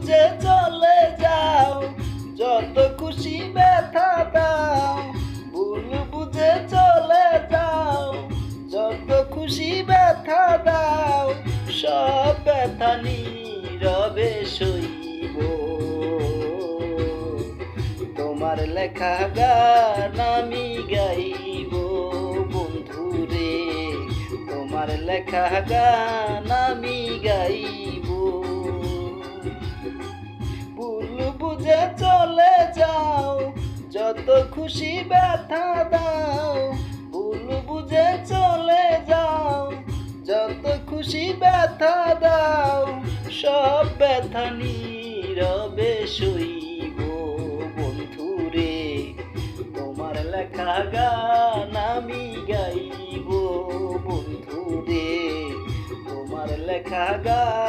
বুঝে চলে যাও, যত খুশি ব্যথা দাও। ভুল বুঝে চলে যাও, যত খুশি ব্যথা দাও। সব ব্যথা নীরবে সইব, তোমার লেখা গান আমি গাইব বন্ধুরে। তোমার লেখা গান আমি গাইব। ভুল বুঝে চলে যাও, যত খুশি ব্যথা দাও। ভুল বুঝে চলে যাও, যত খুশি ব্যথা দাও। সব ব্যথা নীরবে সইব বন্ধুরে, তোমার লেখা গান আমি গাইব বন্ধুরে। তোমার লেখা গান